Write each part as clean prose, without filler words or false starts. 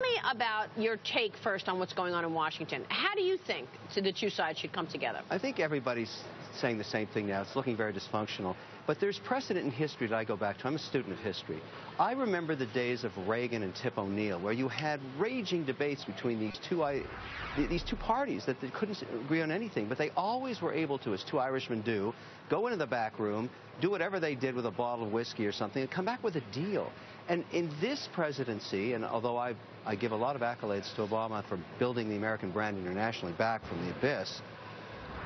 Me about your take first on what's going on in Washington. How do you think the two sides should come together? I think everybody's saying the same thing now. It's looking very dysfunctional. But there's precedent in history that I go back to. I'm a student of history. I remember the days of Reagan and Tip O'Neill, where you had raging debates between these two parties that they couldn't agree on anything. But they always were able to, as two Irishmen do, go into the back room, do whatever they did with a bottle of whiskey or something, and come back with a deal. And in this presidency, and although I give a lot of accolades to Obama for building the American brand internationally back from the abyss,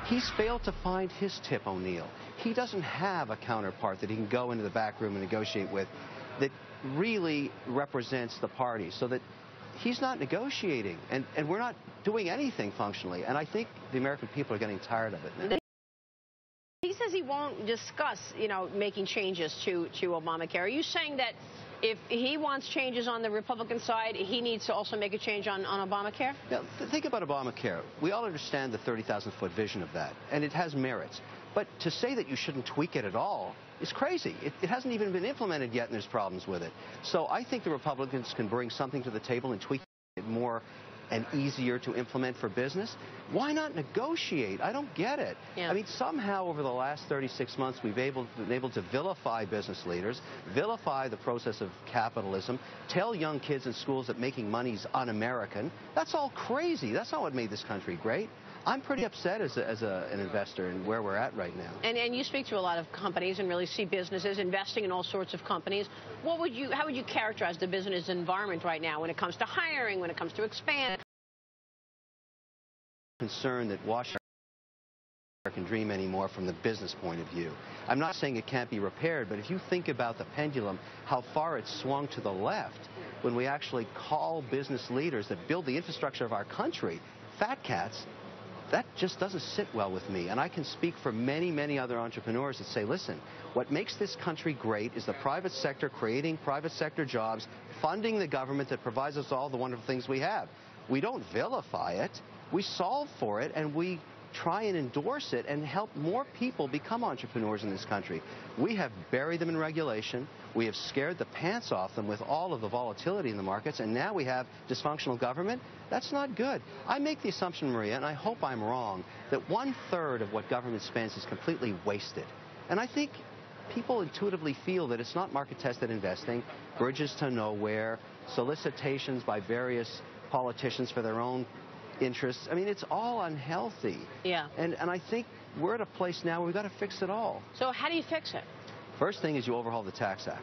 he's failed to find his Tip O'Neill. He doesn't have a counterpart that he can go into the back room and negotiate with that really represents the party, so that he's not negotiating, and we're not doing anything functionally. And I think the American people are getting tired of it now. He says he won't discuss, making changes to Obamacare. Are you saying that if he wants changes on the Republican side, he needs to also make a change on Obamacare? Now, think about Obamacare. We all understand the 30,000-foot vision of that, and it has merits. But to say that you shouldn't tweak it at all is crazy. It hasn't even been implemented yet, and there's problems with it. So I think the Republicans can bring something to the table and tweak it more and easier to implement for business. Why not negotiate? I don't get it. Yeah. I mean, somehow over the last 36 months, we've been able to vilify business leaders, vilify the process of capitalism, tell young kids in schools that making money is un-American. That's all crazy. That's not what made this country great. I'm pretty upset as an investor in where we're at right now. And you speak to a lot of companies and really see businesses investing in all sorts of companies. How would you characterize the business environment right now when it comes to hiring, when it comes to expand? Concerned that Washington American dream anymore from the business point of view. I'm not saying it can't be repaired, but if you think about the pendulum, how far it's swung to the left when we actually call business leaders that build the infrastructure of our country fat cats, that just doesn't sit well with me. And I can speak for many, many other entrepreneurs that say, listen, what makes this country great is the private sector creating private sector jobs, funding the government that provides us all the wonderful things we have. We don't vilify it. We solve for it, and we try and endorse it and help more people become entrepreneurs in this country. We have buried them in regulation. We have scared the pants off them with all of the volatility in the markets, and now we have dysfunctional government. That's not good. I make the assumption, Maria, and I hope I'm wrong, that 1/3 of what government spends is completely wasted. And I think people intuitively feel that it's not market-tested investing, bridges to nowhere, solicitations by various politicians for their own interests. I mean, it's all unhealthy. Yeah. And I think we're at a place now where we've got to fix it all. So how do you fix it? First thing is you overhaul the Tax Act.